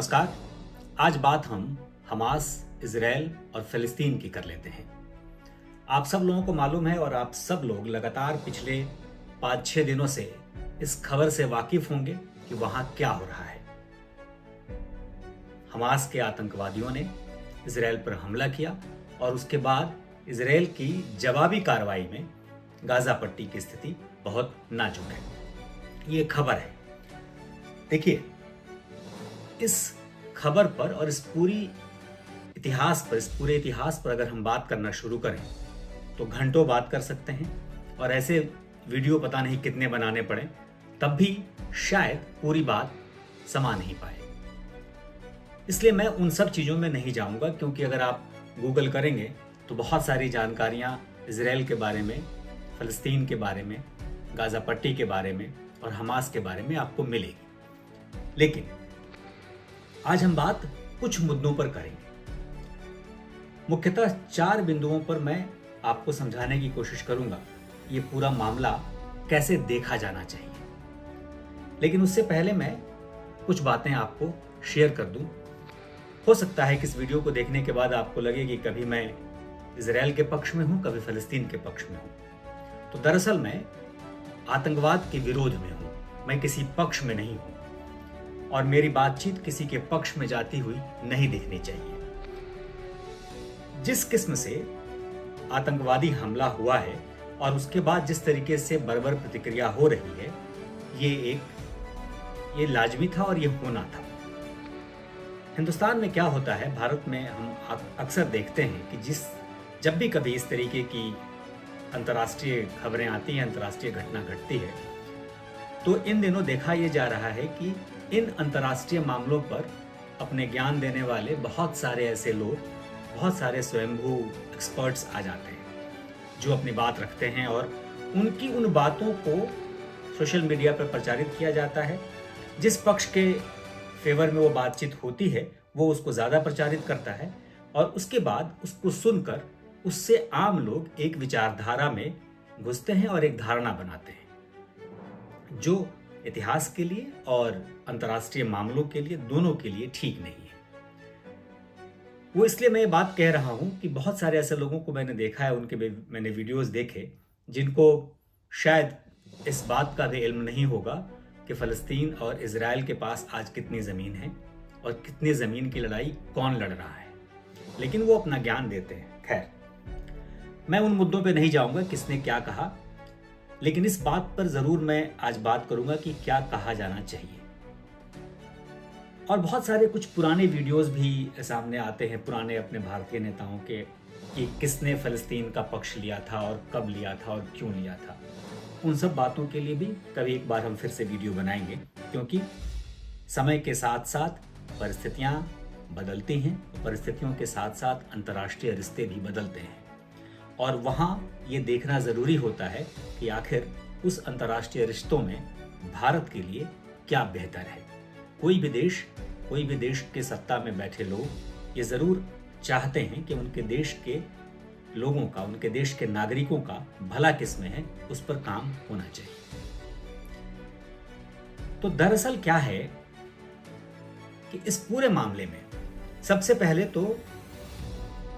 नमस्कार। आज बात हम हमास, इजराइल और फिलिस्तीन की कर लेते हैं। आप सब लोगों को मालूम है और आप सब लोग लगातार पिछले 5-6 दिनों से इस खबर से वाकिफ होंगे कि वहां क्या हो रहा है। हमास के आतंकवादियों ने इजराइल पर हमला किया और उसके बाद इजराइल की जवाबी कार्रवाई में गाजा पट्टी की स्थिति बहुत नाजुक है। ये खबर है। देखिए, इस खबर पर और इस पूरे इतिहास पर अगर हम बात करना शुरू करें तो घंटों बात कर सकते हैं और ऐसे वीडियो पता नहीं कितने बनाने पड़े, तब भी शायद पूरी बात समा नहीं पाए। इसलिए मैं उन सब चीज़ों में नहीं जाऊंगा, क्योंकि अगर आप गूगल करेंगे तो बहुत सारी जानकारियां इजराइल के बारे में, फिलिस्तीन के बारे में, गाजा पट्टी के बारे में और हमास के बारे में आपको मिलेगी। लेकिन आज हम बात कुछ मुद्दों पर करेंगे। मुख्यतः 4 बिंदुओं पर मैं आपको समझाने की कोशिश करूंगा ये पूरा मामला कैसे देखा जाना चाहिए। लेकिन उससे पहले मैं कुछ बातें आपको शेयर कर दूं। हो सकता है कि इस वीडियो को देखने के बाद आपको लगे कि कभी मैं इजराइल के पक्ष में हूं, कभी फिलिस्तीन के पक्ष में हूं। तो दरअसल मैं आतंकवाद के विरोध में हूं, मैं किसी पक्ष में नहीं हूं और मेरी बातचीत किसी के पक्ष में जाती हुई नहीं दिखनी चाहिए। जिस किस्म से आतंकवादी हमला हुआ है और उसके बाद जिस तरीके से बर्बर प्रतिक्रिया हो रही है, ये लाजमी था और ये होना था। हिंदुस्तान में क्या होता है, भारत में हम अक्सर देखते हैं कि जब भी कभी इस तरीके की अंतर्राष्ट्रीय खबरें आती हैं, अंतर्राष्ट्रीय घटना घटती है, तो इन दिनों देखा यह जा रहा है कि इन अंतर्राष्ट्रीय मामलों पर अपने ज्ञान देने वाले बहुत सारे ऐसे लोग, बहुत सारे स्वयंभू एक्सपर्ट्स आ जाते हैं जो अपनी बात रखते हैं और उनकी उन बातों को सोशल मीडिया पर प्रचारित किया जाता है। जिस पक्ष के फेवर में वो बातचीत होती है वो उसको ज़्यादा प्रचारित करता है और उसके बाद उसको सुनकर उससे आम लोग एक विचारधारा में घुसते हैं और एक धारणा बनाते हैं जो इतिहास के लिए और अंतर्राष्ट्रीय मामलों के लिए, दोनों के लिए ठीक नहीं है। वो इसलिए मैं ये बात कह रहा हूं कि बहुत सारे ऐसे लोगों को मैंने देखा है, उनके मैंने वीडियोस देखे जिनको शायद इस बात का भी इल्म नहीं होगा कि फ़लस्तीन और इजराइल के पास आज कितनी ज़मीन है और कितनी ज़मीन की लड़ाई कौन लड़ रहा है, लेकिन वो अपना ज्ञान देते हैं। खैर, मैं उन मुद्दों पे नहीं जाऊंगा किसने क्या कहा, लेकिन इस बात पर जरूर मैं आज बात करूंगा कि क्या कहा जाना चाहिए। और बहुत सारे कुछ पुराने वीडियोस भी सामने आते हैं, पुराने अपने भारतीय नेताओं के, कि किसने फ़लस्तीन का पक्ष लिया था और कब लिया था और क्यों लिया था। उन सब बातों के लिए भी कभी एक बार हम फिर से वीडियो बनाएंगे, क्योंकि समय के साथ साथ परिस्थितियां बदलती हैं, परिस्थितियों के साथ साथ अंतर्राष्ट्रीय रिश्ते भी बदलते हैं और वहाँ ये देखना ज़रूरी होता है कि आखिर उस अंतर्राष्ट्रीय रिश्तों में भारत के लिए क्या बेहतर है। कोई भी देश के सत्ता में बैठे लोग ये ज़रूर चाहते हैं कि उनके देश के लोगों का, उनके देश के नागरिकों का भला किस में है, उस पर काम होना चाहिए। तो दरअसल क्या है कि इस पूरे मामले में सबसे पहले तो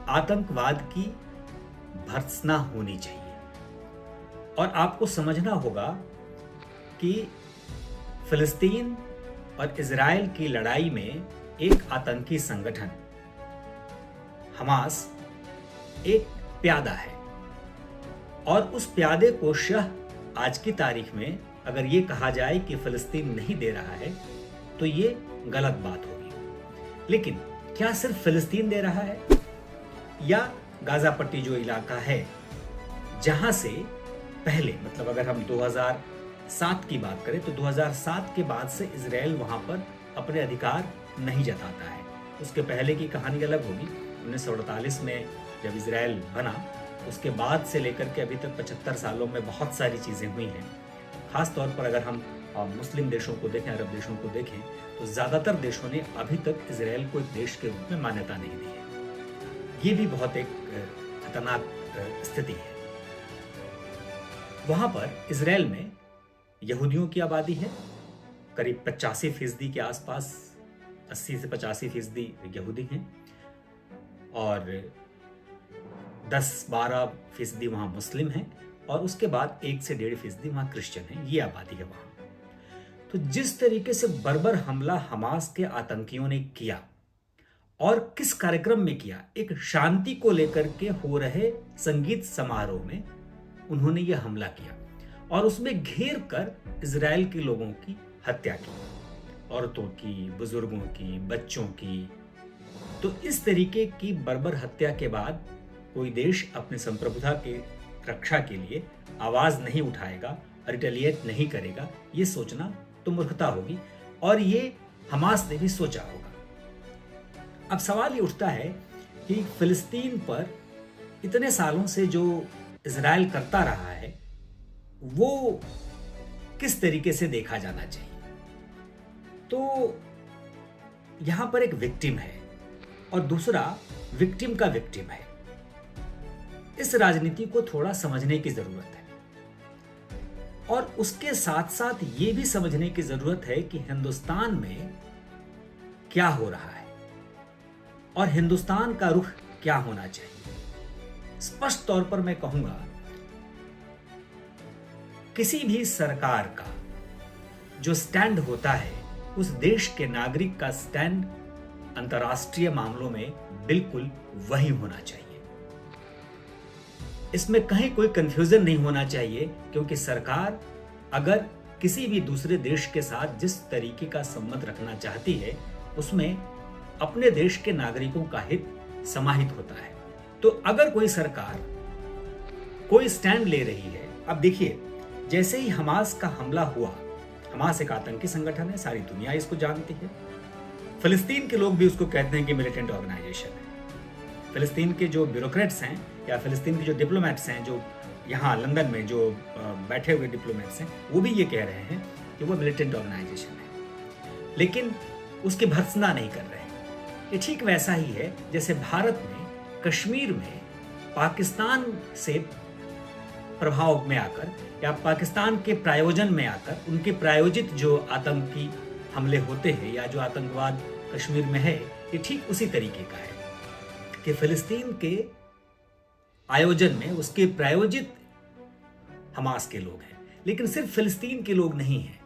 आतंकवाद की भर्त्सना होनी चाहिए और आपको समझना होगा कि फिलिस्तीन और इजराइल की लड़ाई में एक आतंकी संगठन हमास एक प्यादा है और उस प्यादे को शह आज की तारीख में अगर ये कहा जाए कि फिलिस्तीन नहीं दे रहा है तो ये गलत बात होगी। लेकिन क्या सिर्फ फिलिस्तीन दे रहा है, या गाजा पट्टी जो इलाका है जहां से पहले, मतलब अगर हम 2007 की बात करें तो 2007 के बाद से इजराइल वहां पर अपने अधिकार नहीं जताता है। उसके पहले की कहानी अलग होगी। 1948 में जब इजराइल बना, उसके बाद से लेकर के अभी तक 75 सालों में बहुत सारी चीज़ें हुई हैं। खास तौर पर अगर हम मुस्लिम देशों को देखें, अरब देशों को देखें, तो ज़्यादातर देशों ने अभी तक इजराइल को एक देश के रूप में मान्यता नहीं दी है। ये भी बहुत एक खतरनाक स्थिति है। वहाँ पर इजराइल में यहूदियों की आबादी है, करीब 85% के आसपास 80 से 85% यहूदी हैं और 10-12% वहाँ मुस्लिम हैं और उसके बाद 1 से 1.5% वहाँ क्रिश्चियन हैं। ये आबादी है वहाँ। तो जिस तरीके से बर्बर हमला हमास के आतंकियों ने किया और किस कार्यक्रम में किया, एक शांति को लेकर के हो रहे संगीत समारोह में उन्होंने यह हमला किया और उसमें घेर कर इजराइल के लोगों की हत्या की, औरतों की, बुजुर्गों की, बच्चों की। तो इस तरीके की बर्बर हत्या के बाद कोई देश अपने संप्रभुता की रक्षा के लिए आवाज नहीं उठाएगा, रिटेलिएट नहीं करेगा, ये सोचना तो मूर्खता होगी और ये हमास ने भी सोचा होगा। अब सवाल ये उठता है कि फिलिस्तीन पर इतने सालों से जो इजराइल करता रहा है वो किस तरीके से देखा जाना चाहिए। तो यहां पर एक विक्टिम है और दूसरा विक्टिम का विक्टिम है। इस राजनीति को थोड़ा समझने की जरूरत है और उसके साथ साथ ये भी समझने की जरूरत है कि हिंदुस्तान में क्या हो रहा है और हिंदुस्तान का रुख क्या होना चाहिए। स्पष्ट तौर पर मैं कहूंगा, किसी भी सरकार का जो स्टैंड होता है उस देश के नागरिक का स्टैंड अंतर्राष्ट्रीय मामलों में बिल्कुल वही होना चाहिए। इसमें कहीं कोई कंफ्यूजन नहीं होना चाहिए, क्योंकि सरकार अगर किसी भी दूसरे देश के साथ जिस तरीके का संबंध रखना चाहती है उसमें अपने देश के नागरिकों का हित समाहित होता है। तो अगर कोई सरकार कोई स्टैंड ले रही है, अब देखिए जैसे ही हमास का हमला हुआ, हमास एक आतंकी संगठन है, सारी दुनिया इसको जानती है, फिलिस्तीन के लोग भी उसको कहते हैं कि मिलिटेंट ऑर्गेनाइजेशन है। फिलिस्तीन के जो ब्यूरोक्रेट्स हैं या फिलिस्तीन के जो डिप्लोमेट्स हैं, जो यहाँ लंदन में जो बैठे हुए डिप्लोमेट्स हैं, वो भी ये कह रहे हैं कि वो मिलिटेंट ऑर्गेनाइजेशन है, लेकिन उसकी भर्त्सना नहीं कर रहे। ये ठीक वैसा ही है जैसे भारत में कश्मीर में पाकिस्तान से प्रभाव में आकर या पाकिस्तान के प्रायोजन में आकर उनके प्रायोजित जो आतंकी हमले होते हैं या जो आतंकवाद कश्मीर में है, ये ठीक उसी तरीके का है कि फिलिस्तीन के आयोजन में उसके प्रायोजित हमास के लोग हैं, लेकिन सिर्फ फिलिस्तीन के लोग नहीं हैं।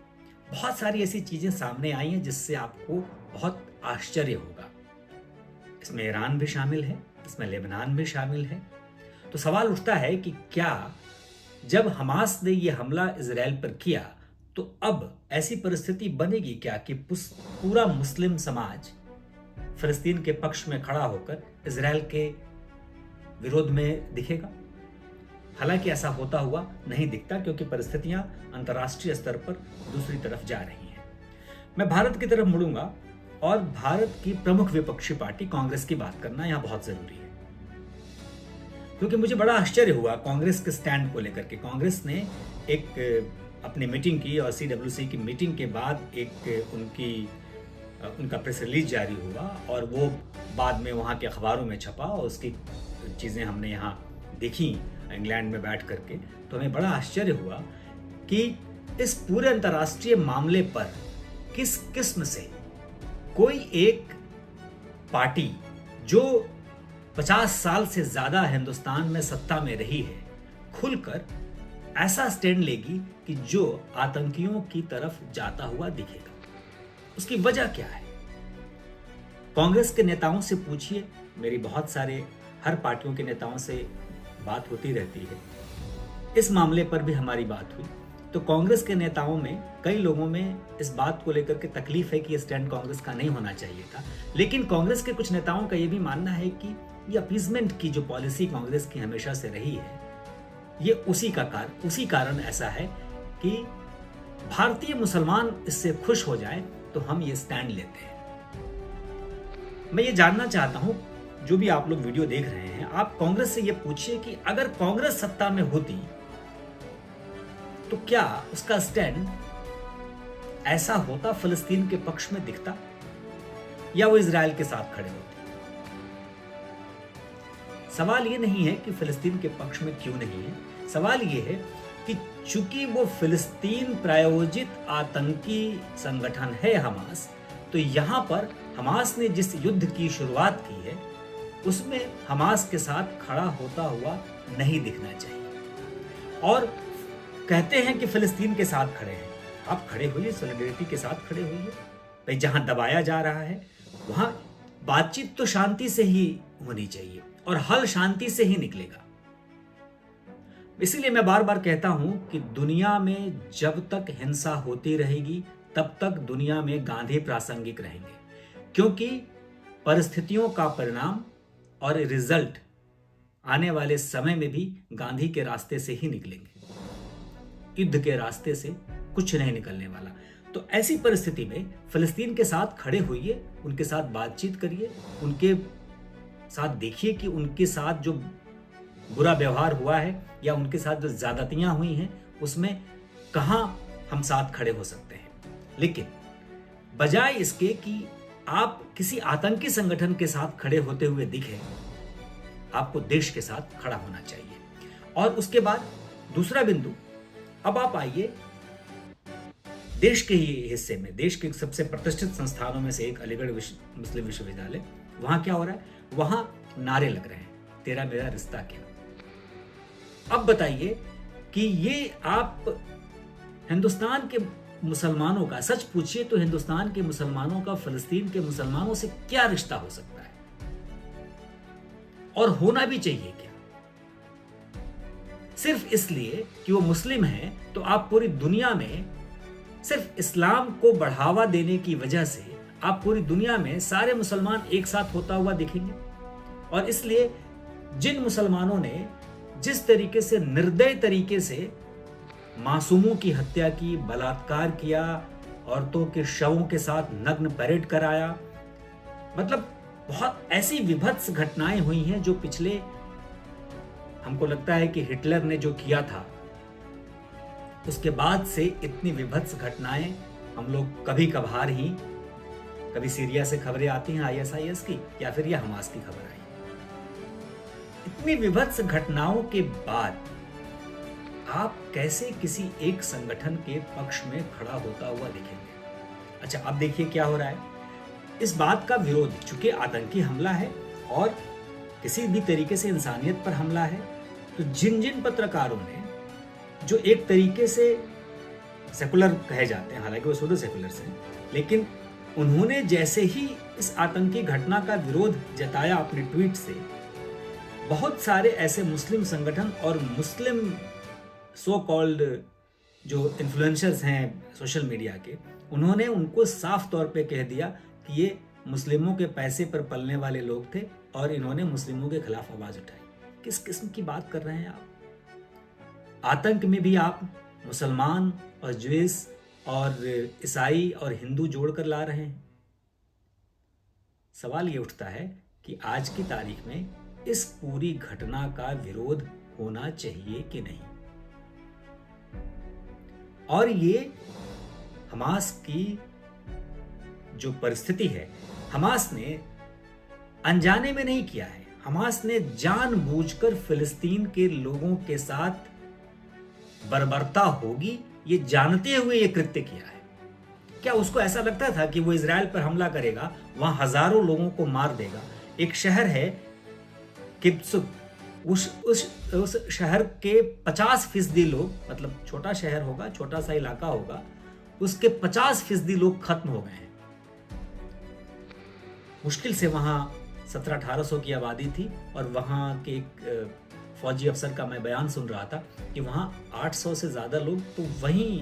बहुत सारी ऐसी चीजें सामने आई हैं जिससे आपको बहुत आश्चर्य होगा। इसमें ईरान भी शामिल है, इसमें लेबनान भी शामिल है। तो सवाल उठता है कि क्या जब हमास ने यह हमला इजराइल पर किया तो अब ऐसी परिस्थिति बनेगी क्या कि पूरा मुस्लिम समाज फिलिस्तीन के पक्ष में खड़ा होकर इजराइल के विरोध में दिखेगा? हालांकि ऐसा होता हुआ नहीं दिखता, क्योंकि परिस्थितियां अंतर्राष्ट्रीय स्तर पर दूसरी तरफ जा रही हैं। मैं भारत की तरफ मुड़ूंगा और भारत की प्रमुख विपक्षी पार्टी कांग्रेस की बात करना यहां बहुत जरूरी है, क्योंकि मुझे बड़ा आश्चर्य हुआ कांग्रेस के स्टैंड को लेकर के। कांग्रेस ने एक अपनी मीटिंग की और CWC की मीटिंग के बाद एक उनका प्रेस रिलीज जारी हुआ और वो बाद में वहाँ के अखबारों में छपा और उसकी चीज़ें हमने यहाँ देखी इंग्लैंड में बैठ करके। तो हमें बड़ा आश्चर्य हुआ कि इस पूरे अंतर्राष्ट्रीय मामले पर किस किस्म से कोई एक पार्टी जो 50 साल से ज्यादा हिंदुस्तान में सत्ता में रही है खुलकर ऐसा स्टैंड लेगी कि जो आतंकियों की तरफ जाता हुआ दिखेगा। उसकी वजह क्या है? कांग्रेस के नेताओं से पूछिए, मेरी बहुत सारे हर पार्टियों के नेताओं से बात होती रहती है, इस मामले पर भी हमारी बात हुई। तो कांग्रेस के नेताओं में कई लोगों में इस बात को लेकर के तकलीफ है कि ये स्टैंड कांग्रेस का नहीं होना चाहिए था, लेकिन कांग्रेस के कुछ नेताओं का ये भी मानना है कि ये अपीजमेंट की जो पॉलिसी कांग्रेस की हमेशा से रही है, ये उसी कारण ऐसा है कि भारतीय मुसलमान इससे खुश हो जाए तो हम ये स्टैंड लेते हैं। मैं ये जानना चाहता हूं, जो भी आप लोग वीडियो देख रहे हैं, आप कांग्रेस से ये पूछिए कि अगर कांग्रेस सत्ता में होती तो क्या उसका स्टैंड ऐसा होता, फिलिस्तीन के पक्ष में दिखता, या वो इजराइल के साथ खड़े होते? सवाल ये नहीं है कि फिलिस्तीन के पक्ष में क्यों नहीं है, सवाल ये है कि चूंकि वो फिलिस्तीन प्रायोजित आतंकी संगठन है हमास, तो यहाँ पर हमास ने जिस युद्ध की शुरुआत की है उसमें हमास के साथ खड़ा होता हुआ नहीं दिखना चाहिए। और कहते हैं कि फिलिस्तीन के साथ खड़े हैं, आप खड़े होइए, सॉलिडेरिटी के साथ खड़े होइए। भाई जहां दबाया जा रहा है वहां बातचीत तो शांति से ही होनी चाहिए और हल शांति से ही निकलेगा। इसीलिए मैं बार बार कहता हूं कि दुनिया में जब तक हिंसा होती रहेगी तब तक दुनिया में गांधी प्रासंगिक रहेंगे, क्योंकि परिस्थितियों का परिणाम और रिजल्ट आने वाले समय में भी गांधी के रास्ते से ही निकलेंगे। युद्ध के रास्ते से कुछ नहीं निकलने वाला। तो ऐसी परिस्थिति में फिलिस्तीन के साथ खड़े होइए, उनके साथ बातचीत करिए, उनके साथ देखिए कि उनके साथ जो बुरा व्यवहार हुआ है या उनके साथ जो ज्यादतियां हुई हैं उसमें कहां हम साथ खड़े हो सकते हैं। लेकिन बजाय इसके कि आप किसी आतंकी संगठन के साथ खड़े होते हुए दिखे, आपको देश के साथ खड़ा होना चाहिए। और उसके बाद दूसरा बिंदु, अब आप आइए देश के ही हिस्से में, देश के सबसे प्रतिष्ठित संस्थानों में से एक अलीगढ़ मुस्लिम विश्वविद्यालय, वहां क्या हो रहा है? वहां नारे लग रहे हैं, तेरा मेरा रिश्ता क्या। अब बताइए कि ये आप हिंदुस्तान के मुसलमानों का, सच पूछिए तो हिंदुस्तान के मुसलमानों का फिलिस्तीन के मुसलमानों से क्या रिश्ता हो सकता है, और होना भी चाहिए क्या? सिर्फ इसलिए कि वो मुस्लिम हैं तो आप पूरी दुनिया में सिर्फ इस्लाम को बढ़ावा देने की वजह से आप पूरी दुनिया में सारे मुसलमान एक साथ होता हुआ दिखेंगे। और इसलिए जिन मुसलमानों ने जिस तरीके से निर्दय तरीके से मासूमों की हत्या की, बलात्कार किया, औरतों के शवों के साथ नग्न परेड कराया, मतलब बहुत ऐसी विभत्स घटनाएं हुई हैं जो पिछले, हमको लगता है कि हिटलर ने जो किया था उसके बाद से इतनी विभत्स घटनाएं हम लोग कभी कभार ही, कभी सीरिया से खबरें आती हैं ISIS की, या फिर यह हमास की खबर आई। इतनी विभत्स घटनाओं के बाद आप कैसे किसी एक संगठन के पक्ष में खड़ा होता हुआ दिखेंगे? अच्छा, अब देखिए क्या हो रहा है। इस बात का विरोध, चूंकि आतंकी हमला है और किसी भी तरीके से इंसानियत पर हमला है, तो जिन जिन पत्रकारों ने, जो एक तरीके से सेकुलर कहे जाते हैं, हालांकि वो शुद्ध सेकुलर से, लेकिन उन्होंने जैसे ही इस आतंकी घटना का विरोध जताया अपने ट्वीट से, बहुत सारे ऐसे मुस्लिम संगठन और मुस्लिम सो कॉल्ड जो इन्फ्लुएंसर्स हैं सोशल मीडिया के, उन्होंने उनको साफ तौर पे कह दिया कि ये मुस्लिमों के पैसे पर पलने वाले लोग थे और इन्होंने मुस्लिमों के खिलाफ आवाज उठाई। किस किस्म की बात कर रहे हैं आप? आतंक में भी आप मुसलमान और ज्यूइश और ईसाई और हिंदू जोड़कर ला रहे हैं। सवाल ये उठता है कि आज की तारीख में इस पूरी घटना का विरोध होना चाहिए कि नहीं। और ये हमास की जो परिस्थिति है, हमास ने अनजाने में नहीं किया है, हमास ने जानबूझकर फिलिस्तीन के लोगों के साथ बर्बरता होगी ये जानते हुए ये कृत्य किया है। क्या उसको ऐसा लगता था कि वो इजराइल पर हमला करेगा, वहां हजारों लोगों को मार देगा? एक शहर है किब्सुक, उस शहर के 50% लोग, मतलब छोटा शहर होगा, छोटा सा इलाका होगा, उसके 50% लोग खत्म हो गए हैं। मुश्किल से वहां 1700-1800 की आबादी थी और वहां के एक फौजी अफसर का मैं बयान सुन रहा था कि वहां 800 से ज्यादा लोग तो वहीं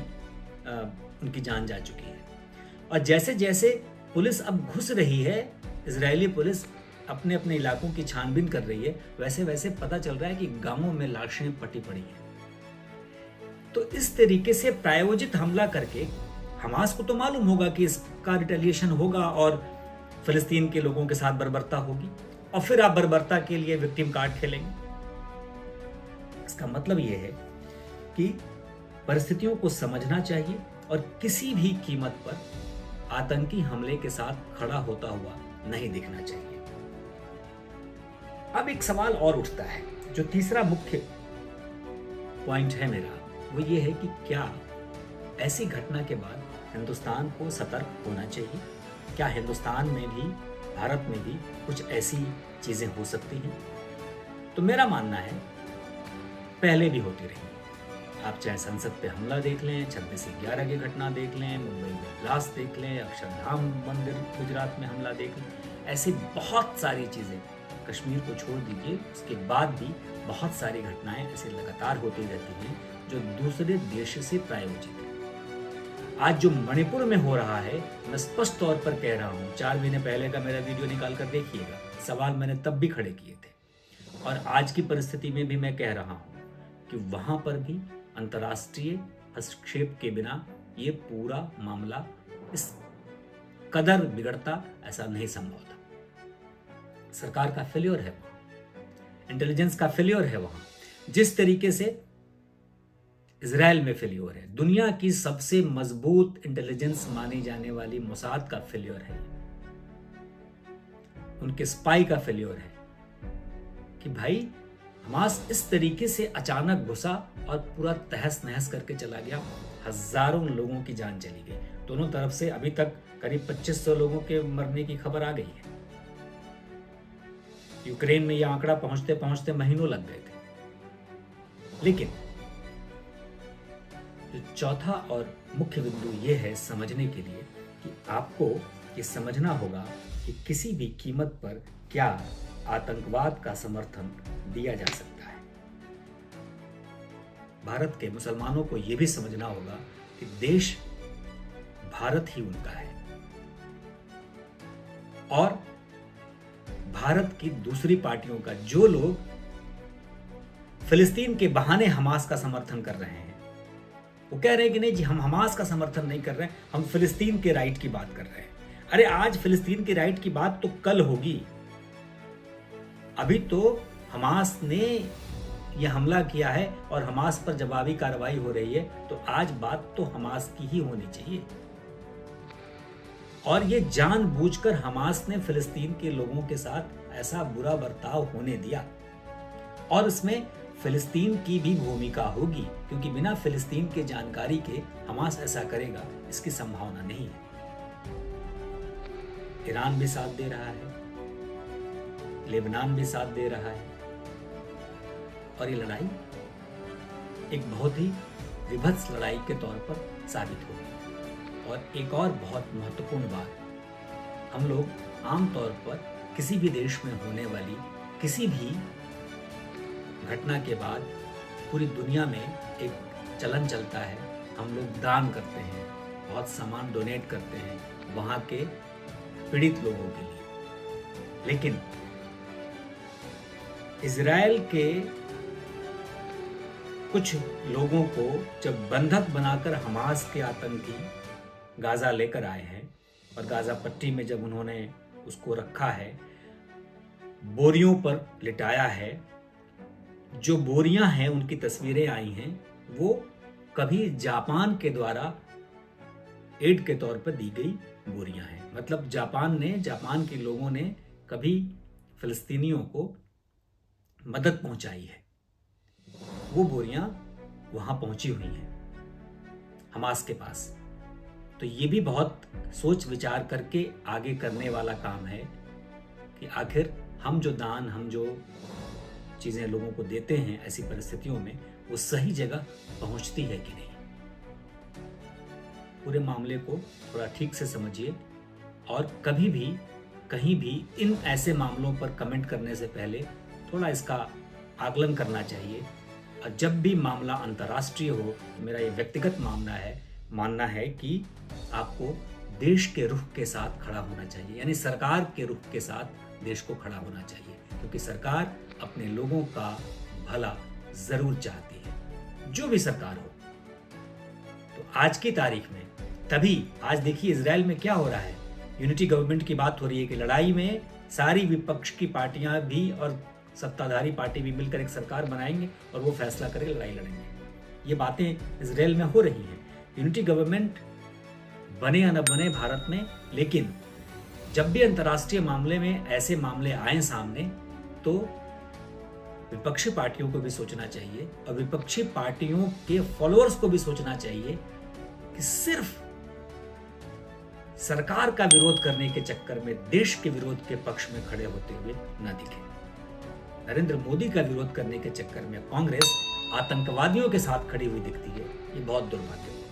उनकी जान जा चुकी है। और जैसे जैसे पुलिस अब घुस रही है, इजरायली पुलिस अपने अपने इलाकों की छानबीन कर रही है, वैसे वैसे पता चल रहा है कि गांवों में लाशें पटी पड़ी हैं। तो इस तरीके से प्रायोजित हमला करके हमास को तो मालूम होगा कि इसका रिटेलिएशन होगा और फिलिस्तीन के लोगों के साथ बर्बरता होगी, और फिर आप बर्बरता के लिए विक्टिम कार्ड खेलेंगे। इसका मतलब यह है कि परिस्थितियों को समझना चाहिए और किसी भी कीमत पर आतंकी हमले के साथ खड़ा होता हुआ नहीं दिखना चाहिए। अब एक सवाल और उठता है, जो तीसरा मुख्य पॉइंट है मेरा, वो ये है कि क्या ऐसी घटना के बाद हिंदुस्तान को सतर्क होना चाहिए क्या हिंदुस्तान में भी, भारत में भी कुछ ऐसी चीज़ें हो सकती हैं? तो मेरा मानना है पहले भी होती रही। आप चाहे संसद पे हमला देख लें, 26/11 की घटना देख लें, मुंबई में ब्लास्ट देख लें, अक्षरधाम मंदिर गुजरात में हमला देख लें, ऐसी बहुत सारी चीज़ें, कश्मीर को छोड़ दीजिए, उसके बाद भी बहुत सारी घटनाएं ऐसे लगातार होती रहती हैं जो दूसरे देश से प्रायोजित है। आज जो मणिपुर में हो रहा है, मैं स्पष्ट तौर पर कह रहा हूँ, 4 महीने पहले का मेरा वीडियो निकाल कर देखिएगा, सवाल मैंने तब भी खड़े किए थे, और आज की परिस्थिति में भी मैं कह रहा हूँ कि वहां पर भी अंतर्राष्ट्रीय हस्तक्षेप के बिना ये पूरा मामला इस कदर बिगड़ता ऐसा नहीं संभव था। सरकार का फेल्योर है वहां, इंटेलिजेंस का फेल्योर है वहां, जिस तरीके से इजराइल में फेल्योर है। दुनिया की सबसे मजबूत इंटेलिजेंस मानी जाने वाली मोसाद का फेल्योर है, उनके स्पाई का फेल्योर है कि भाई हमास इस तरीके से अचानक घुसा और पूरा तहस नहस करके चला गया, हजारों लोगों की जान चली गई। दोनों तरफ से अभी तक करीब 2500 लोगों के मरने की खबर आ गई है। यूक्रेन में यह आंकड़ा पहुंचते पहुंचते महीनों लग गए थे। लेकिन जो चौथा और मुख्य बिंदु यह है समझने के लिए कि आपको ये समझना होगा कि किसी भी कीमत पर क्या आतंकवाद का समर्थन दिया जा सकता है। भारत के मुसलमानों को यह भी समझना होगा कि देश भारत ही उनका है, और भारत की दूसरी पार्टियों का, जो लोग फिलिस्तीन के बहाने हमास का समर्थन कर रहे हैं, वो कह रहे हैं कि नहीं जी, हम हमास का समर्थन नहीं कर रहे हैं, हम फिलिस्तीन के राइट की बात कर रहे हैं। अरे आज फिलिस्तीन के राइट की बात तो कल होगी। अभी तो हमास ने यह हमला किया है और हमास पर जवाबी कार्रवाई हो रही है, तो आज बात तो हमास की ही होनी चाहिए। और ये जानबूझकर हमास ने फिलिस्तीन के लोगों के साथ ऐसा बुरा बर्ताव होने दिया, और इसमें फिलिस्तीन की भी भूमिका होगी, क्योंकि बिना फिलिस्तीन के जानकारी के हमास ऐसा करेगा इसकी संभावना नहीं है। ईरान भी साथ दे रहा है, लेबनान भी साथ दे रहा है, और ये लड़ाई एक बहुत ही विभत्स लड़ाई के तौर पर साबित होगी। और एक और बहुत महत्वपूर्ण बात, हम लोग आमतौर पर किसी भी देश में होने वाली किसी भी घटना के बाद पूरी दुनिया में एक चलन चलता है, हम लोग दान करते हैं, बहुत सामान डोनेट करते हैं वहाँ के पीड़ित लोगों के लिए। लेकिन इजराइल के कुछ लोगों को जब बंधक बनाकर हमास के आतंकी गाजा लेकर आए हैं, और गाजा पट्टी में जब उन्होंने उसको रखा है, बोरियों पर लिटाया है, जो बोरियां हैं उनकी तस्वीरें आई हैं, वो कभी जापान के द्वारा एड के तौर पर दी गई बोरियां हैं। मतलब जापान के लोगों ने कभी फिलिस्तीनियों को मदद पहुंचाई है, वो बोरियां वहां पहुंची हुई हैं हमास के पास। तो ये भी बहुत सोच विचार करके आगे करने वाला काम है कि आखिर हम जो चीज़ें लोगों को देते हैं ऐसी परिस्थितियों में, वो सही जगह पहुंचती है कि नहीं। पूरे मामले को थोड़ा ठीक से समझिए, और कभी भी कहीं भी इन ऐसे मामलों पर कमेंट करने से पहले थोड़ा इसका आकलन करना चाहिए। और जब भी मामला अंतर्राष्ट्रीय हो, मेरा ये व्यक्तिगत मानना है कि आपको देश के रुख के साथ खड़ा होना चाहिए, यानी सरकार के रुख के साथ देश को खड़ा होना चाहिए, क्योंकि सरकार अपने लोगों का भला जरूर चाहती है, जो भी सरकार हो। तो आज की तारीख में तभी आज देखिए इजराइल में क्या हो रहा है, यूनिटी गवर्नमेंट की बात हो रही है कि लड़ाई में सारी विपक्ष की पार्टियां भी और सत्ताधारी पार्टी भी मिलकर एक सरकार बनाएंगे और वो फैसला करके लड़ाई लड़ेंगे। ये बातें इजराइल में हो रही हैं। यूनिटी गवर्नमेंट बने या न बने भारत में, लेकिन जब भी अंतर्राष्ट्रीय मामले में ऐसे मामले आए सामने, तो विपक्षी पार्टियों को भी सोचना चाहिए, और विपक्षी पार्टियों के फॉलोअर्स को भी सोचना चाहिए कि सिर्फ सरकार का विरोध करने के चक्कर में देश के विरोध के पक्ष में खड़े होते हुए न दिखे। नरेंद्र मोदी का विरोध करने के चक्कर में कांग्रेस आतंकवादियों के साथ खड़ी हुई दिखती है। ये बहुत दुर्भाग्य है।